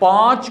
5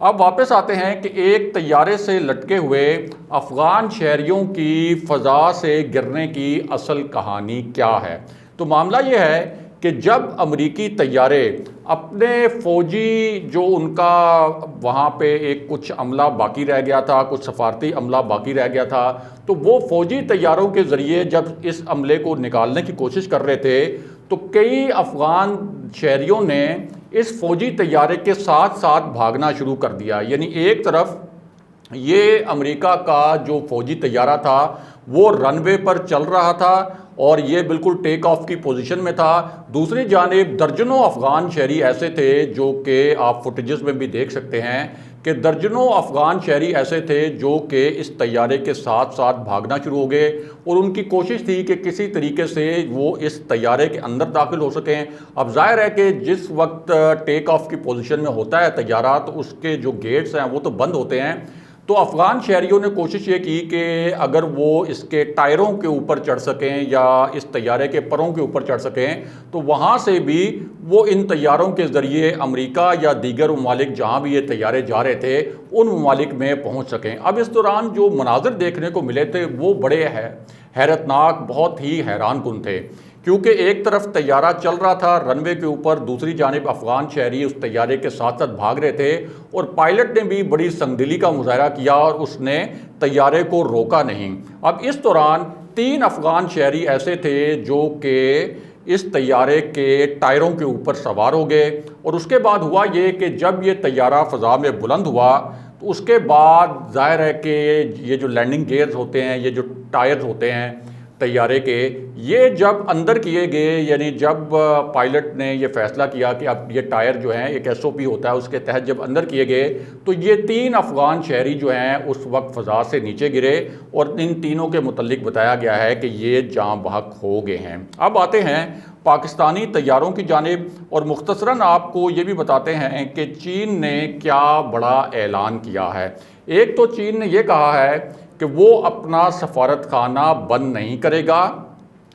اب واپس آتے ہیں کہ ایک طیارے سے لٹکے ہوئے افغان شہریوں کی فضا سے گرنے کی اصل کہانی کیا ہے؟ تو معاملہ یہ ہے کہ جب امریکی طیارے اپنے فوجی جو ان کا وہاں پہ ایک کچھ عملہ باقی رہ گیا تھا، کچھ سفارتی عملہ باقی رہ گیا تھا، تو وہ فوجی طیاروں کے ذریعے جب اس عملے کو نکالنے کی کوشش کر رہے تھے تو کئی افغان شہریوں نے اس فوجی طیارے کے ساتھ ساتھ بھاگنا شروع کر دیا۔ یعنی ایک طرف یہ امریکہ کا جو فوجی طیارہ تھا وہ رن وے پر چل رہا تھا اور یہ بالکل ٹیک آف کی پوزیشن میں تھا، دوسری جانب درجنوں افغان شہری ایسے تھے جو کہ آپ فوٹیجز میں بھی دیکھ سکتے ہیں کہ درجنوں افغان شہری ایسے تھے جو کہ اس طیارے کے ساتھ ساتھ بھاگنا شروع ہو گئے اور ان کی کوشش تھی کہ کسی طریقے سے وہ اس طیارے کے اندر داخل ہو سکیں۔ اب ظاہر ہے کہ جس وقت ٹیک آف کی پوزیشن میں ہوتا ہے طیارہ تو اس کے جو گیٹس ہیں وہ تو بند ہوتے ہیں، تو افغان شہریوں نے کوشش یہ کی کہ اگر وہ اس کے ٹائروں کے اوپر چڑھ سکیں یا اس طیارے کے پروں کے اوپر چڑھ سکیں تو وہاں سے بھی وہ ان طیاروں کے ذریعے امریکہ یا دیگر ممالک جہاں بھی یہ طیارے جا رہے تھے ان ممالک میں پہنچ سکیں۔ اب اس دوران جو مناظر دیکھنے کو ملے تھے وہ بڑے حیرت ناک، بہت ہی حیران کن تھے، کیونکہ ایک طرف طیارہ چل رہا تھا رن وے کے اوپر، دوسری جانب افغان شہری اس طیارے کے ساتھ ساتھ بھاگ رہے تھے اور پائلٹ نے بھی بڑی سنگدلی کا مظاہرہ کیا اور اس نے طیارے کو روکا نہیں۔ اب اس دوران 3 افغان شہری ایسے تھے جو کہ اس طیارے کے ٹائروں کے اوپر سوار ہو گئے اور اس کے بعد ہوا یہ کہ جب یہ طیارہ فضا میں بلند ہوا تو اس کے بعد ظاہر ہے کہ یہ جو لینڈنگ گیئرز ہوتے ہیں، یہ جو ٹائرز ہوتے ہیں طیارے کے، یہ جب اندر کیے گئے، یعنی جب پائلٹ نے یہ فیصلہ کیا کہ اب یہ ٹائر جو ہیں ایک ایس او پی ہوتا ہے اس کے تحت جب اندر کیے گئے تو یہ 3 افغان شہری جو ہیں اس وقت فضا سے نیچے گرے اور ان تینوں کے متعلق بتایا گیا ہے کہ یہ جاں بحق ہو گئے ہیں۔ اب آتے ہیں پاکستانی طیاروں کی جانب اور مختصراً آپ کو یہ بھی بتاتے ہیں کہ چین نے کیا بڑا اعلان کیا ہے۔ ایک تو چین نے یہ کہا ہے کہ وہ اپنا سفارت خانہ بند نہیں کرے گا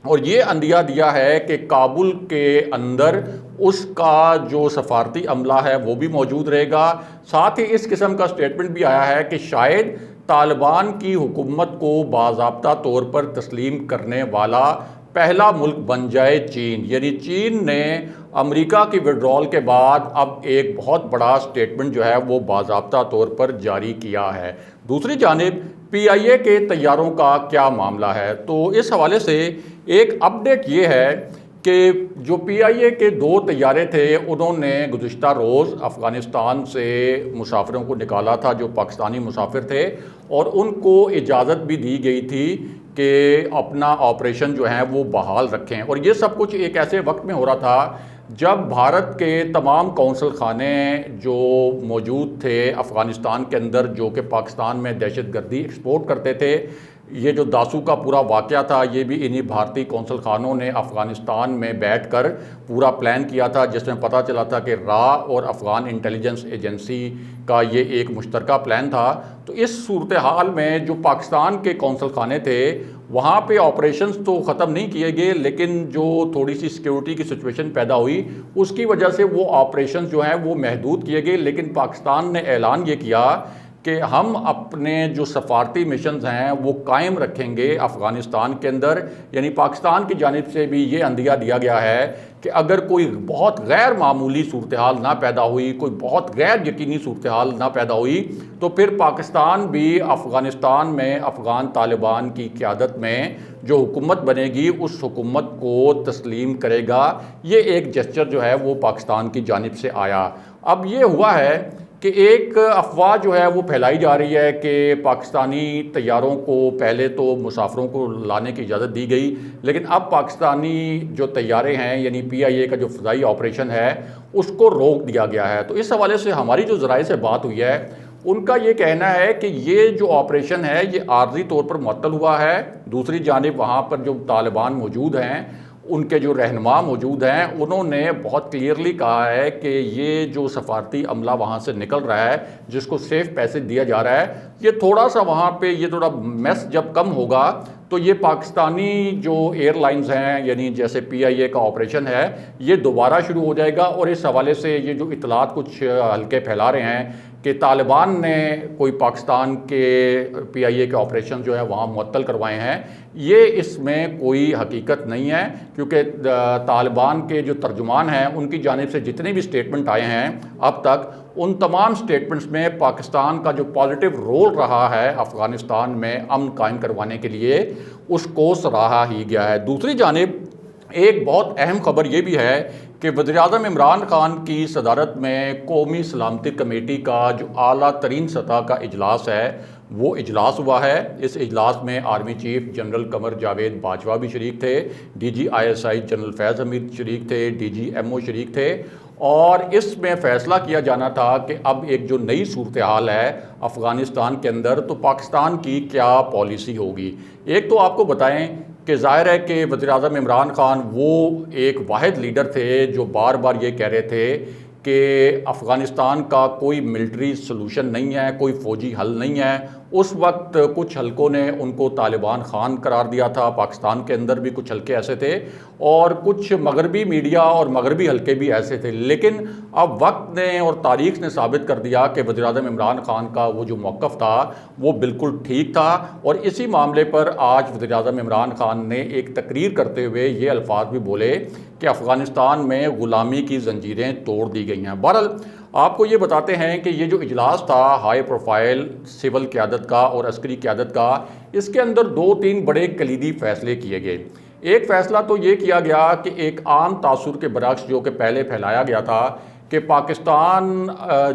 اور یہ عندیہ دیا ہے کہ کابل کے اندر اس کا جو سفارتی عملہ ہے وہ بھی موجود رہے گا۔ ساتھ ہی اس قسم کا سٹیٹمنٹ بھی آیا ہے کہ شاید طالبان کی حکومت کو باضابطہ طور پر تسلیم کرنے والا پہلا ملک بن جائے چین، یعنی چین نے امریکہ کی وڈرال کے بعد اب ایک بہت بڑا سٹیٹمنٹ جو ہے وہ باضابطہ طور پر جاری کیا ہے۔ دوسری جانب پی آئی اے کے طیاروں کا کیا معاملہ ہے؟ تو اس حوالے سے ایک اپڈیٹ یہ ہے کہ جو پی آئی اے کے 2 طیارے تھے انہوں نے گزشتہ روز افغانستان سے مسافروں کو نکالا تھا جو پاکستانی مسافر تھے اور ان کو اجازت بھی دی گئی تھی کہ اپنا آپریشن جو ہیں وہ بحال رکھیں، اور یہ سب کچھ ایک ایسے وقت میں ہو رہا تھا جب بھارت کے تمام قونصل خانے جو موجود تھے افغانستان کے اندر جو کہ پاکستان میں دہشت گردی ایکسپورٹ کرتے تھے، یہ جو داسو کا پورا واقعہ تھا یہ بھی انہی بھارتی قونصل خانوں نے افغانستان میں بیٹھ کر پورا پلان کیا تھا، جس میں پتہ چلا تھا کہ را اور افغان انٹیلیجنس ایجنسی کا یہ ایک مشترکہ پلان تھا۔ تو اس صورتحال میں جو پاکستان کے قونصل خانے تھے وہاں پہ آپریشنز تو ختم نہیں کیے گئے، لیکن جو تھوڑی سی سیکیورٹی کی سچویشن پیدا ہوئی اس کی وجہ سے وہ آپریشنز جو ہیں وہ محدود کیے گئے، لیکن پاکستان نے اعلان یہ کیا کہ ہم اپنے جو سفارتی مشنز ہیں وہ قائم رکھیں گے افغانستان کے اندر۔ یعنی پاکستان کی جانب سے بھی یہ عندیہ دیا گیا ہے کہ اگر کوئی بہت غیر معمولی صورتحال نہ پیدا ہوئی، کوئی بہت غیر یقینی صورتحال نہ پیدا ہوئی تو پھر پاکستان بھی افغانستان میں افغان طالبان کی قیادت میں جو حکومت بنے گی اس حکومت کو تسلیم کرے گا۔ یہ ایک جسچر جو ہے وہ پاکستان کی جانب سے آیا۔ اب یہ ہوا ہے کہ ایک افواہ جو ہے وہ پھیلائی جا رہی ہے کہ پاکستانی طیاروں کو پہلے تو مسافروں کو لانے کی اجازت دی گئی، لیکن اب پاکستانی جو طیارے ہیں یعنی پی آئی اے کا جو فضائی آپریشن ہے اس کو روک دیا گیا ہے۔ تو اس حوالے سے ہماری جو ذرائع سے بات ہوئی ہے ان کا یہ کہنا ہے کہ یہ جو آپریشن ہے یہ عارضی طور پر معطل ہوا ہے، دوسری جانب وہاں پر جو طالبان موجود ہیں ان کے جو رہنما موجود ہیں انہوں نے بہت کلیئرلی کہا ہے کہ یہ جو سفارتی عملہ وہاں سے نکل رہا ہے جس کو سیف پیسج دیا جا رہا ہے، یہ تھوڑا سا وہاں پہ یہ تھوڑا میس جب کم ہوگا تو یہ پاکستانی جو ایئر لائنز ہیں یعنی جیسے پی آئی اے کا آپریشن ہے یہ دوبارہ شروع ہو جائے گا۔ اور اس حوالے سے یہ جو اطلاعات کچھ ہلکے پھیلا رہے ہیں کہ طالبان نے کوئی پاکستان کے PIA کے آپریشن جو ہے وہاں معطل کروائے ہیں، یہ اس میں کوئی حقیقت نہیں ہے، کیونکہ طالبان کے جو ترجمان ہیں ان کی جانب سے جتنے بھی سٹیٹمنٹ آئے ہیں اب تک، ان تمام سٹیٹمنٹس میں پاکستان کا جو پازیٹیو رول رہا ہے افغانستان میں امن قائم کروانے کے لیے، اس کو سراہا ہی گیا ہے۔ دوسری جانب ایک بہت اہم خبر یہ بھی ہے کہ وزیراعظم عمران خان کی صدارت میں قومی سلامتی کمیٹی کا جو اعلیٰ ترین سطح کا اجلاس ہے وہ اجلاس ہوا ہے۔ اس اجلاس میں army chief general Qamar Javed Bajwa بھی شریک تھے، DG ISI جنرل فیض حمید شریک تھے، DG MO شریک تھے، اور اس میں فیصلہ کیا جانا تھا کہ اب ایک جو نئی صورتحال ہے افغانستان کے اندر، تو پاکستان کی کیا پالیسی ہوگی۔ ایک تو آپ کو بتائیں کہ ظاہر ہے کہ وزیراعظم عمران خان وہ ایک واحد لیڈر تھے جو بار بار یہ کہہ رہے تھے کہ افغانستان کا کوئی ملٹری سلوشن نہیں ہے، کوئی فوجی حل نہیں ہے۔ اس وقت کچھ حلقوں نے ان کو طالبان خان قرار دیا تھا، پاکستان کے اندر بھی کچھ حلقے ایسے تھے، اور کچھ مغربی میڈیا اور مغربی حلقے بھی ایسے تھے، لیکن اب وقت نے اور تاریخ نے ثابت کر دیا کہ وزیراعظم عمران خان کا وہ جو موقف تھا وہ بالکل ٹھیک تھا، اور اسی معاملے پر آج وزیراعظم عمران خان نے ایک تقریر کرتے ہوئے یہ الفاظ بھی بولے کہ افغانستان میں غلامی کی زنجیریں توڑ دی گئی ہیں۔ بہرحال آپ کو یہ بتاتے ہیں کہ یہ جو اجلاس تھا ہائی پروفائل سول قیادت کا اور عسکری قیادت کا، اس کے اندر 2-3 بڑے کلیدی فیصلے کیے گئے۔ ایک فیصلہ تو یہ کیا گیا کہ ایک عام تاثر کے برعکس جو کہ پہلے پھیلایا گیا تھا کہ پاکستان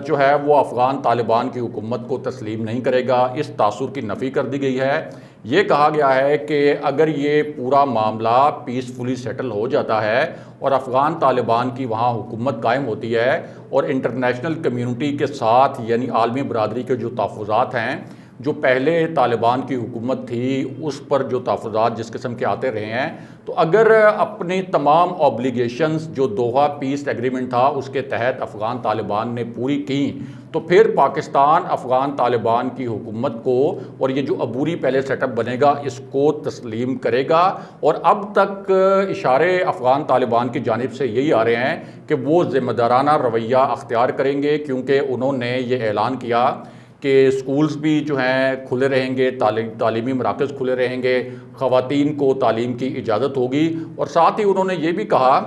جو ہے وہ افغان طالبان کی حکومت کو تسلیم نہیں کرے گا، اس تاثر کی نفی کر دی گئی ہے۔ یہ کہا گیا ہے کہ اگر یہ پورا معاملہ پیسفلی سیٹل ہو جاتا ہے اور افغان طالبان کی وہاں حکومت قائم ہوتی ہے، اور انٹرنیشنل کمیونٹی کے ساتھ یعنی عالمی برادری کے جو تحفظات ہیں، جو پہلے طالبان کی حکومت تھی اس پر جو تحفظات جس قسم کے آتے رہے ہیں، تو اگر اپنی تمام اوبلیگیشنز جو دوحہ پیس ایگریمنٹ تھا اس کے تحت افغان طالبان نے پوری کی، تو پھر پاکستان افغان طالبان کی حکومت کو اور یہ جو عبوری پہلے سیٹ اپ بنے گا اس کو تسلیم کرے گا۔ اور اب تک اشارے افغان طالبان کی جانب سے یہی آ رہے ہیں کہ وہ ذمہ دارانہ رویہ اختیار کریں گے، کیونکہ انہوں نے یہ اعلان کیا کہ اسکولز بھی جو ہیں کھلے رہیں گے، تعلیمی مراکز کھلے رہیں گے، خواتین کو تعلیم کی اجازت ہوگی، اور ساتھ ہی انہوں نے یہ بھی کہا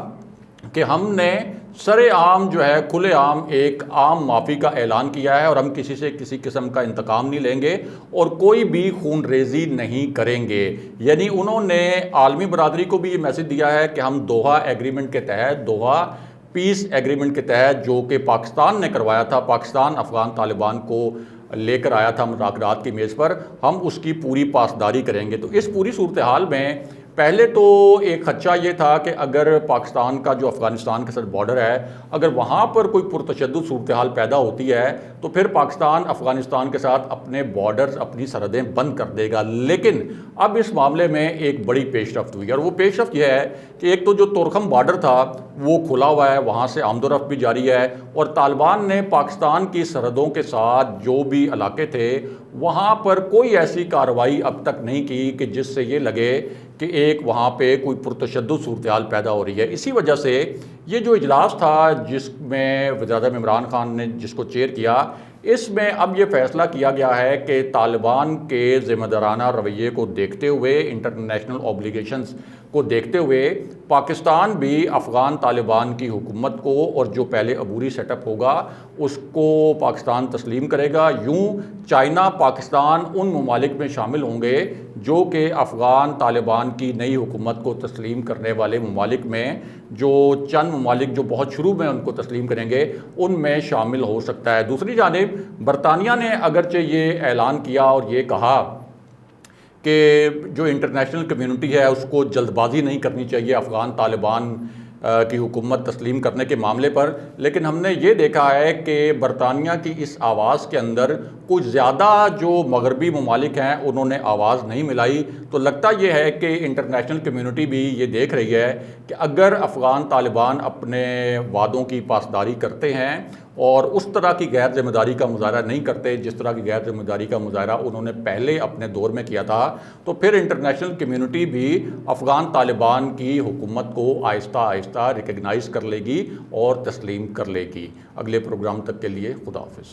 کہ ہم نے سر عام جو ہے کھلے عام ایک عام معافی کا اعلان کیا ہے، اور ہم کسی سے کسی قسم کا انتقام نہیں لیں گے اور کوئی بھی خون ریزی نہیں کریں گے۔ یعنی انہوں نے عالمی برادری کو بھی یہ میسج دیا ہے کہ ہم دوحہ ایگریمنٹ کے تحت، دوحہ پیس ایگریمنٹ کے تحت جو کہ پاکستان نے کروایا تھا، پاکستان افغان طالبان کو لے کر آیا تھا مذاکرات کی میز پر، ہم اس کی پوری پاسداری کریں گے۔ تو اس پوری صورتحال میں پہلے تو ایک خدشہ یہ تھا کہ اگر پاکستان کا جو افغانستان کے ساتھ بارڈر ہے، اگر وہاں پر کوئی پرتشدد صورتحال پیدا ہوتی ہے تو پھر پاکستان افغانستان کے ساتھ اپنے بارڈرز، اپنی سرحدیں بند کر دے گا۔ لیکن اب اس معاملے میں ایک بڑی پیش رفت ہوئی، اور وہ پیش رفت یہ ہے کہ ایک تو جو تورخم بارڈر تھا وہ کھلا ہوا ہے، وہاں سے آمد و رفت بھی جاری ہے، اور طالبان نے پاکستان کی سرحدوں کے ساتھ جو بھی علاقے تھے وہاں پر کوئی ایسی کارروائی اب تک نہیں کی کہ جس سے یہ لگے کہ ایک وہاں پہ کوئی پرتشدد صورتحال پیدا ہو رہی ہے۔ اسی وجہ سے یہ جو اجلاس تھا جس میں وزیراعظم عمران خان نے جس کو چیئر کیا، اس میں اب یہ فیصلہ کیا گیا ہے کہ طالبان کے ذمہ دارانہ رویے کو دیکھتے ہوئے، انٹرنیشنل اوبلیگیشنز کو دیکھتے ہوئے، پاکستان بھی افغان طالبان کی حکومت کو اور جو پہلے عبوری سیٹ اپ ہوگا اس کو پاکستان تسلیم کرے گا۔ یوں چائنا، پاکستان ان ممالک میں شامل ہوں گے جو کہ افغان طالبان کی نئی حکومت کو تسلیم کرنے والے ممالک میں، جو چند ممالک جو بہت شروع میں ان کو تسلیم کریں گے ان میں شامل ہو سکتا ہے۔ دوسری جانب برطانیہ نے اگرچہ یہ اعلان کیا اور یہ کہا کہ جو انٹرنیشنل کمیونٹی ہے اس کو جلد بازی نہیں کرنی چاہیے افغان طالبان کی حکومت تسلیم کرنے کے معاملے پر، لیکن ہم نے یہ دیکھا ہے کہ برطانیہ کی اس آواز کے اندر کچھ زیادہ جو مغربی ممالک ہیں انہوں نے آواز نہیں ملائی۔ تو لگتا یہ ہے کہ انٹرنیشنل کمیونٹی بھی یہ دیکھ رہی ہے کہ اگر افغان طالبان اپنے وعدوں کی پاسداری کرتے ہیں اور اس طرح کی غیر ذمہ داری کا مظاہرہ نہیں کرتے جس طرح کی غیر ذمہ داری کا مظاہرہ انہوں نے پہلے اپنے دور میں کیا تھا، تو پھر انٹرنیشنل کمیونٹی بھی افغان طالبان کی حکومت کو آہستہ آہستہ ریکگنائز کر لے گی اور تسلیم کر لے گی۔ اگلے پروگرام تک کے لیے خدا حافظ۔